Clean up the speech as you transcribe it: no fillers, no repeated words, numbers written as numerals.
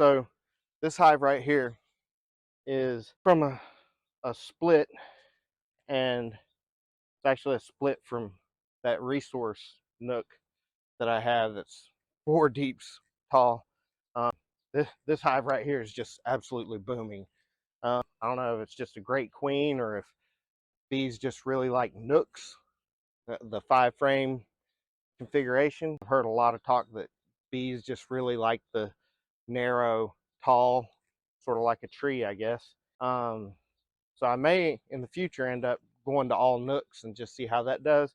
So this hive right here is from a split, and it's actually a split from that resource Nook that I have that's 4 deeps tall. This hive right here is just absolutely booming. I don't know if it's just a great queen or if bees just really like Nooks, the 5 frame configuration. I've heard a lot of talk that bees just really like the narrow, tall, sort of like a tree, I guess. So I may in the future end up going to all Nooks and just see how that does.